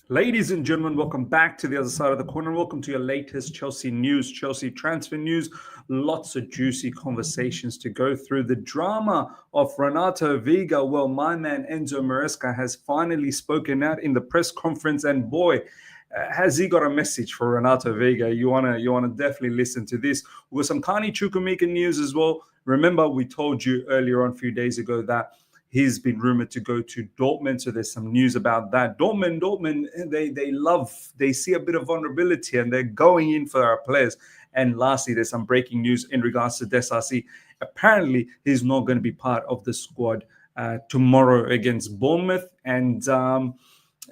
Ladies and gentlemen, welcome back to the other side of the corner. Welcome to your latest Chelsea news, Chelsea transfer news. Lots of juicy conversations to go through. The drama of Renato Veiga. Well, my man Enzo Maresca has finally spoken out in the press conference, and boy, has he got a message for Renato Veiga. You wanna definitely listen to this. With some Kani Chukwuemeka news as well. Remember, we told you earlier on a few days ago that he's been rumored to go to Dortmund, so there's some news about that. Dortmund, they see a bit of vulnerability and they're going in for our players. And lastly, there's some breaking news in regards to Disasi. Apparently, he's not going to be part of the squad tomorrow against Bournemouth, and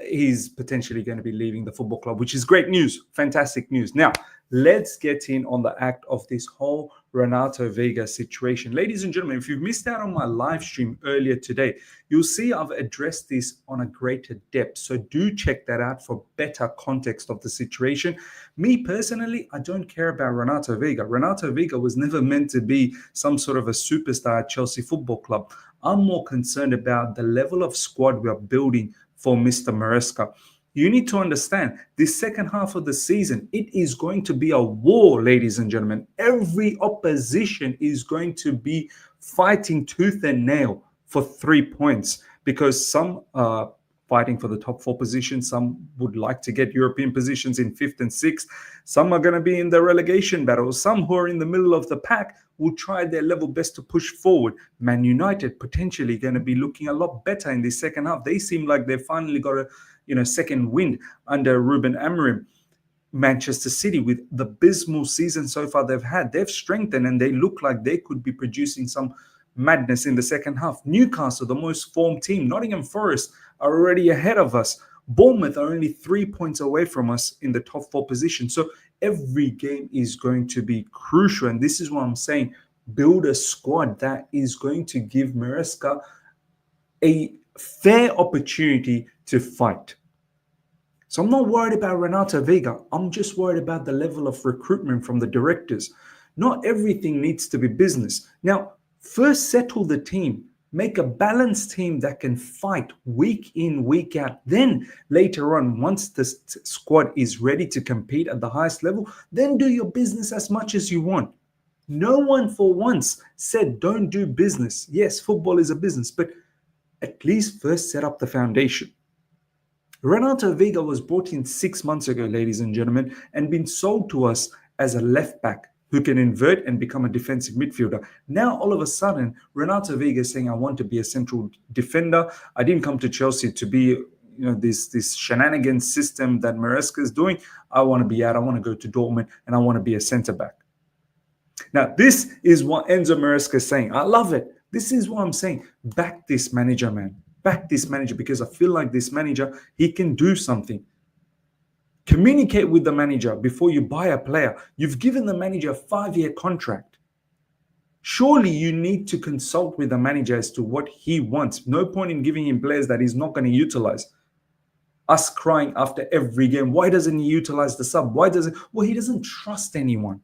he's potentially going to be leaving the football club, which is great news, fantastic news. Now, let's get in on the act of this whole Renato Veiga situation. Ladies and gentlemen, if you've missed out on my live stream earlier today, you'll see I've addressed this on a greater depth. So do check that out for better context of the situation. Me personally, I don't care about Renato Veiga. Renato Veiga was never meant to be some sort of a superstar at Chelsea Football Club. I'm more concerned about the level of squad we are building for Mr. Maresca. You need to understand this second half of the season, it is going to be a war, ladies and gentlemen. Every opposition is going to be fighting tooth and nail for 3 points, because some are fighting for the top 4 positions. Some would like to get European positions in 5th and 6th. Some are going to be in the relegation battle. Some who are in the middle of the pack will try their level best to push forward. Man United potentially going to be looking a lot better in the second half. They seem like they've finally got a second wind under Ruben Amorim. Manchester City, with the abysmal season so far they've strengthened and they look like they could be producing some madness in the second half. Newcastle, the most formed team. Nottingham Forest are already ahead of us. Bournemouth are only 3 points away from us in the top 4 position. So every game is going to be crucial. And this is what I'm saying. Build a squad that is going to give Maresca a fair opportunity to fight. So I'm not worried about Renato Veiga. I'm just worried about the level of recruitment from the directors. Not everything needs to be business. Now, first settle the team. Make a balanced team that can fight week in, week out. Then later on, once the squad is ready to compete at the highest level, then do your business as much as you want. No one for once said don't do business. Yes, football is a business, but at least first set up the foundation. Renato Veiga was brought in 6 months ago, ladies and gentlemen, and been sold to us as a left back who can invert and become a defensive midfielder. Now, all of a sudden, Renato Veiga is saying, I want to be a central defender. I didn't come to Chelsea to be this shenanigans system that Maresca is doing. I want to be out. I want to go to Dortmund, and I want to be a centre-back. Now, this is what Enzo Maresca is saying. I love it. This is what I'm saying. Back this manager, man. Back this manager, because I feel like this manager, he can do something. Communicate with the manager before you buy a player. You've given the manager a 5-year contract. Surely you need to consult with the manager as to what he wants. No point in giving him players that he's not going to utilize. Us crying after every game, why doesn't he utilize the sub? Well, he doesn't trust anyone.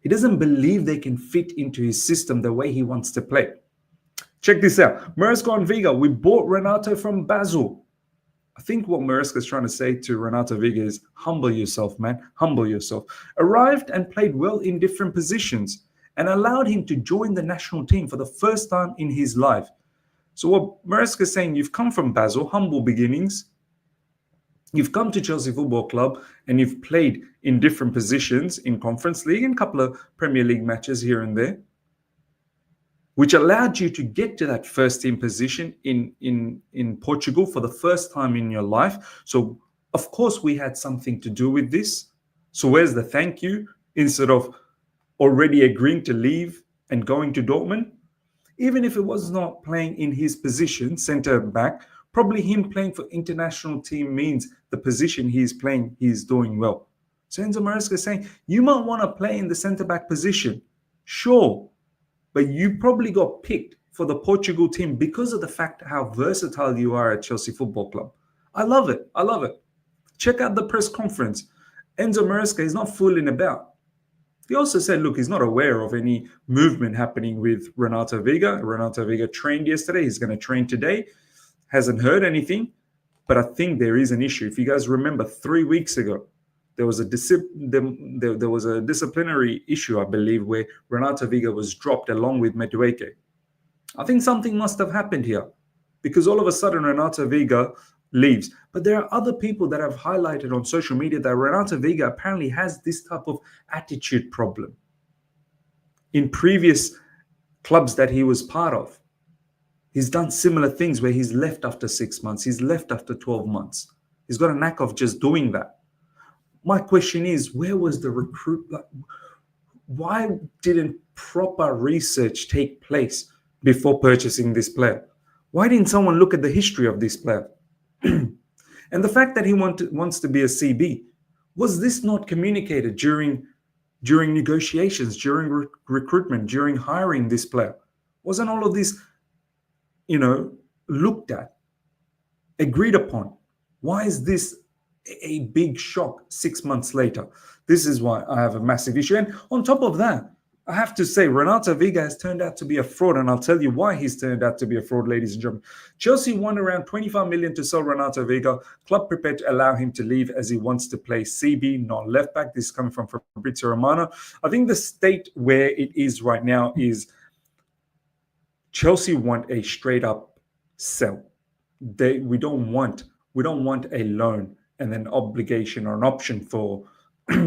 He doesn't believe they can fit into his system the way he wants to play. Check this out. Maresca and Veiga, we bought Renato from Basel. I think what Maresca is trying to say to Renato Veiga is, humble yourself, man. Humble yourself. Arrived and played well in different positions and allowed him to join the national team for the first time in his life. So what Maresca is saying, you've come from Basel, humble beginnings. You've come to Chelsea Football Club and you've played in different positions in Conference League and a couple of Premier League matches here and there, which allowed you to get to that first team position in Portugal for the first time in your life. So, of course, we had something to do with this. So where's the thank you instead of already agreeing to leave and going to Dortmund? Even if it was not playing in his position, centre back, probably him playing for international team means the position he's playing, he's doing well. So Enzo Maresca is saying, you might want to play in the centre back position. Sure. But you probably got picked for the Portugal team because of the fact how versatile you are at Chelsea Football Club. I love it. I love it. Check out the press conference. Enzo Maresca is not fooling about. He also said, look, he's not aware of any movement happening with Renato Veiga. Renato Veiga trained yesterday. He's going to train today. hasn't heard anything, but I think there is an issue. If you guys remember, 3 weeks ago, there was a disciplinary issue, I believe, where Renato Veiga was dropped along with Madueke. I think something must have happened here, because all of a sudden Renato Veiga leaves. But there are other people that have highlighted on social media that Renato Veiga apparently has this type of attitude problem in previous clubs that he was part of. He's done similar things where he's left after 6 months, he's left after 12 months. He's got a knack of just doing that. My question is, where was the recruit? Why didn't proper research take place before purchasing this player? Why didn't someone look at the history of this player? And the fact that he wants to be a CB, was this not communicated during negotiations, during recruitment, during hiring this player? Wasn't all of this, looked at, agreed upon? Why is this a big shock 6 months later? This is why I have a massive issue. And on top of that, I have to say, Renato Veiga has turned out to be a fraud, and I'll tell you why he's turned out to be a fraud, ladies and gentlemen. Chelsea won around 25 million to sell Renato Veiga. Club prepared to allow him to leave as he wants to play CB, not left back. This is coming from Fabrizio Romano. I think the state where it is right now is Chelsea want a straight up sell. We don't want a loan and an obligation or an option for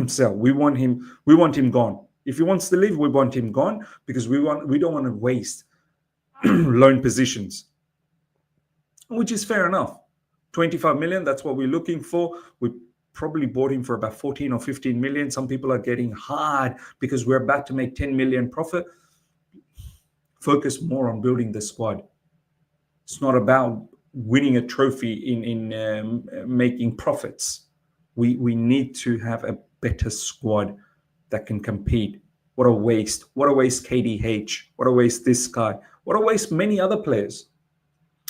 sell. We want him gone. If he wants to leave, we want him gone, because we don't want to waste loan positions, which is fair enough. 25 million, that's what we're looking for. We probably bought him for about 14 or 15 million. Some people are getting hard because we're about to make 10 million profit. Focus more on building the squad. It's not about winning a trophy in making profits. We need to have a better squad that can compete. What a waste. What a waste KDH. What a waste this guy. What a waste many other players.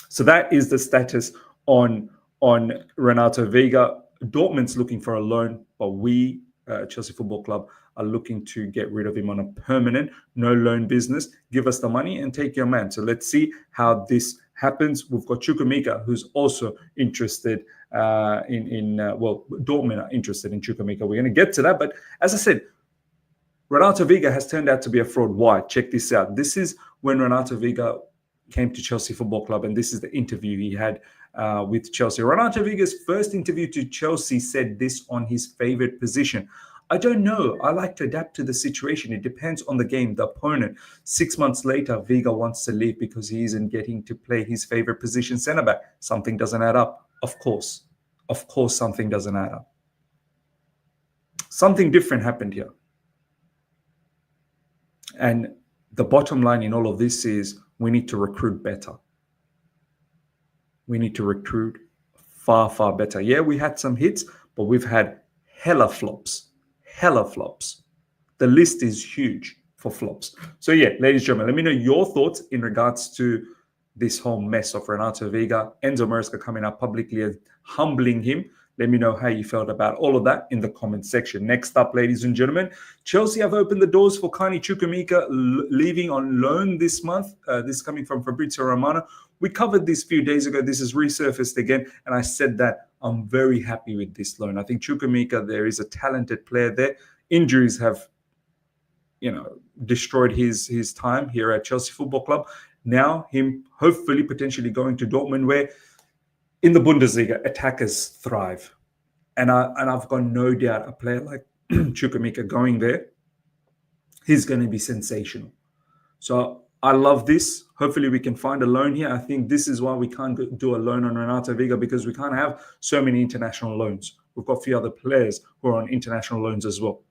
So that is the status on Renato Veiga. Dortmund's looking for a loan, but we, Chelsea Football Club, are looking to get rid of him on a permanent, no loan business. Give us the money and take your man. So let's see how this happens. We've got Chukwuemeka, who's also interested Dortmund are interested in Chukwuemeka. We're going to get to that. But as I said, Renato Veiga has turned out to be a fraud. Why? Check this out. This is when Renato Veiga came to Chelsea Football Club, and this is the interview he had with Chelsea. Renato Veiga's first interview to Chelsea said this on his favorite position. I don't know. I like to adapt to the situation. It depends on the game, the opponent. 6 months later, Veiga wants to leave because he isn't getting to play his favorite position, centre-back. Something doesn't add up. Of course, something doesn't add up. Something different happened here. And the bottom line in all of this is we need to recruit better. We need to recruit far, far better. Yeah, we had some hits, but we've had hella flops. The list is huge for flops. So yeah, ladies and gentlemen, let me know your thoughts in regards to this whole mess of Renato Veiga. Enzo Maresca coming out publicly and humbling him. Let me know how you felt about all of that in the comment section. Next up, ladies and gentlemen, Chelsea have opened the doors for Carney Chukwuemeka leaving on loan this month. This is coming from Fabrizio Romano. We covered this a few days ago. This has resurfaced again, and I said that I'm very happy with this loan. I think Chukwuemeka, there is a talented player there. Injuries have, destroyed his time here at Chelsea Football Club. Now, him hopefully potentially going to Dortmund, where in the Bundesliga, attackers thrive. And I've got no doubt a player like Chukwuemeka going there, he's going to be sensational. So I love this. Hopefully we can find a loan here. I think this is why we can't do a loan on Renato Veiga, because we can't have so many international loans. We've got a few other players who are on international loans as well.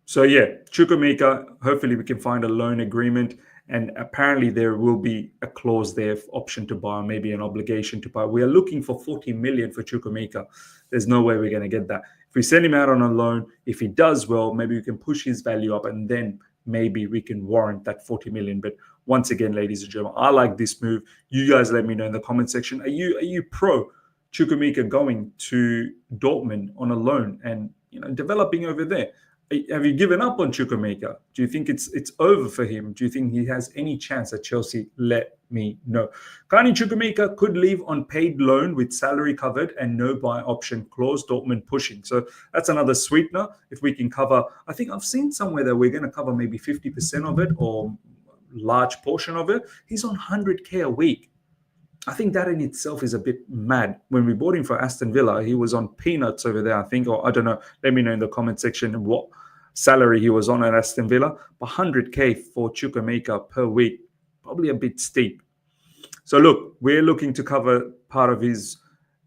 So yeah, Chukwuemeka, hopefully we can find a loan agreement. And apparently there will be a clause there, option to buy, maybe an obligation to buy. We are looking for 40 million for Chukwuemeka. There's no way we're going to get that. If we send him out on a loan, if he does well, maybe we can push his value up, and then maybe we can warrant that 40 million. But once again, ladies and gentlemen, I like this move. You guys let me know in the comment section. Are you pro Chukwuemeka going to Dortmund on a loan and developing over there? Have you given up on Chukwuemeka? Do you think it's over for him? Do you think he has any chance that Chelsea let me know. Kani Chukwuemeka could leave on paid loan with salary covered and no buy option clause. Dortmund pushing. So that's another sweetener. If we can cover, I think I've seen somewhere that we're going to cover maybe 50% of it or large portion of it. He's on 100K a week. I think that in itself is a bit mad. When we bought him for Aston Villa, he was on peanuts over there, I think, or I don't know. Let me know in the comment section what salary he was on at Aston Villa. But 100K for Chukwuemeka per week, probably a bit steep. So look, we're looking to cover part of his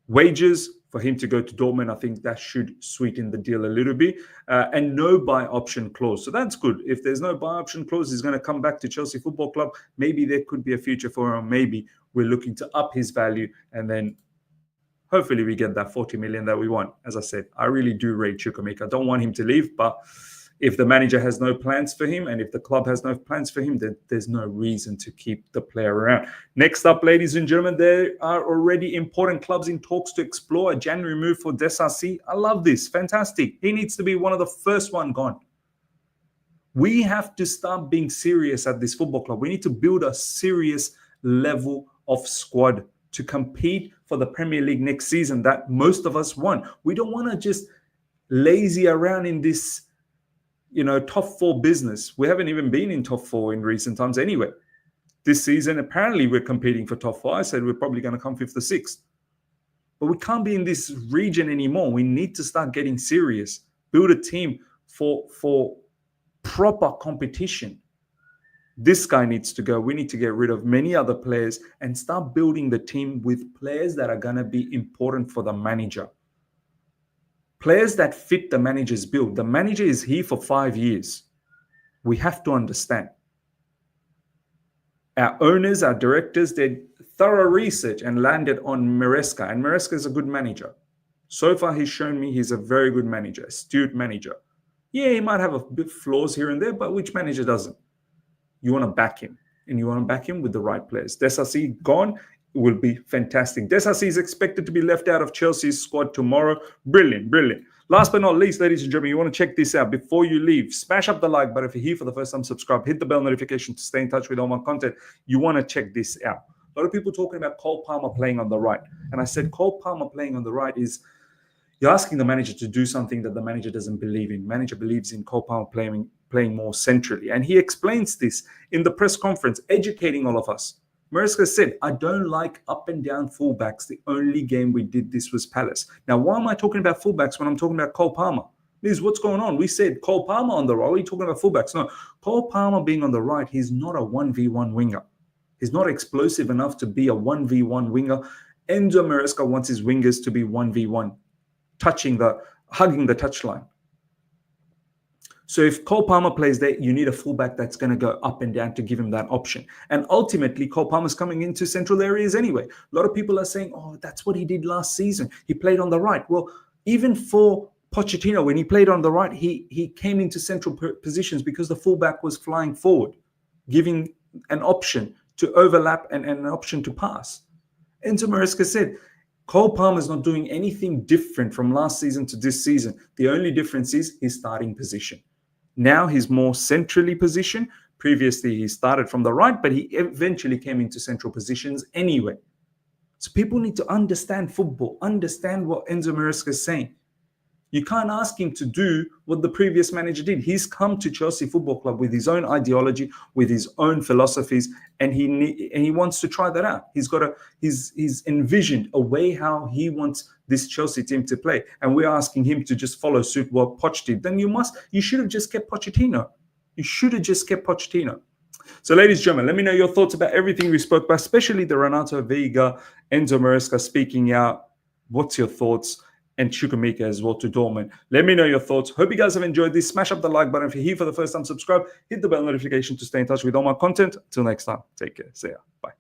wages for him to go to Dortmund. I think that should sweeten the deal a little bit. And no buy option clause. So that's good. If there's no buy option clause, he's going to come back to Chelsea Football Club. Maybe there could be a future for him. Maybe we're looking to up his value. And then hopefully we get that 40 million that we want. As I said, I really do rate Chukwuemeka. I don't want him to leave. But if the manager has no plans for him and if the club has no plans for him, then there's no reason to keep the player around. Next up, ladies and gentlemen, there are already important clubs in talks to explore a January move for Disasi. I love this. Fantastic. He needs to be one of the first one gone. We have to start being serious at this football club. We need to build a serious level of squad to compete for the Premier League next season that most of us want. We don't want to just lazy around in this top four business. We haven't even been in top four in recent times anyway. This season, apparently we're competing for top four. I said we're probably going to come 5th or 6th. But we can't be in this region anymore. We need to start getting serious. Build a team for proper competition. This guy needs to go. We need to get rid of many other players and start building the team with players that are going to be important for the manager. Players that fit the manager's build. The manager is here for 5 years. We have to understand. Our owners, our directors did thorough research and landed on Maresca. And Maresca is a good manager. So far, he's shown me he's a very good manager, astute manager. Yeah, he might have a bit flaws here and there, but which manager doesn't? You want to back him. And you want to back him with the right players. Disasi gone. Will be fantastic. Disasi is expected to be left out of Chelsea's squad tomorrow. Brilliant, brilliant. Last but not least, ladies and gentlemen, you want to check this out. Before you leave, smash up the like button. If you're here for the first time, subscribe. Hit the bell notification to stay in touch with all my content. You want to check this out. A lot of people talking about Cole Palmer playing on the right. And I said Cole Palmer playing on the right is you're asking the manager to do something that the manager doesn't believe in. Manager believes in Cole Palmer playing more centrally. And he explains this in the press conference, educating all of us. Maresca said, I don't like up and down fullbacks. The only game we did this was Palace. Now, why am I talking about fullbacks when I'm talking about Cole Palmer? Liz, what's going on? We said Cole Palmer on the right. Are you talking about fullbacks? No, Cole Palmer being on the right, he's not a 1v1 winger. He's not explosive enough to be a 1v1 winger. Enzo Maresca wants his wingers to be 1v1, hugging the touchline. So if Cole Palmer plays there, you need a fullback that's going to go up and down to give him that option. And ultimately, Cole Palmer's coming into central areas anyway. A lot of people are saying, oh, that's what he did last season. He played on the right. Well, even for Pochettino, when he played on the right, he came into central positions because the fullback was flying forward, giving an option to overlap and an option to pass. Enzo Maresca said, Cole Palmer's not doing anything different from last season to this season. The only difference is his starting position. Now he's more centrally positioned. Previously, he started from the right, but he eventually came into central positions anyway. So people need to understand football, understand what Enzo Maresca is saying. You can't ask him to do what the previous manager did. He's come to Chelsea Football Club with his own ideology, with his own philosophies, and he wants to try that out. He's envisioned a way how he wants this Chelsea team to play, and we're asking him to just follow suit what Poch did. Then you should have just kept Pochettino. You should have just kept Pochettino. So, ladies and gentlemen, let me know your thoughts about everything we spoke about, especially the Renato, Veiga, Enzo Maresca speaking out. What's your thoughts? And Chukwuemeka as well to Dortmund. Let me know your thoughts. Hope you guys have enjoyed this. Smash up the like button. If you're here for the first time, subscribe. Hit the bell notification to stay in touch with all my content. Until next time, take care. See ya. Bye.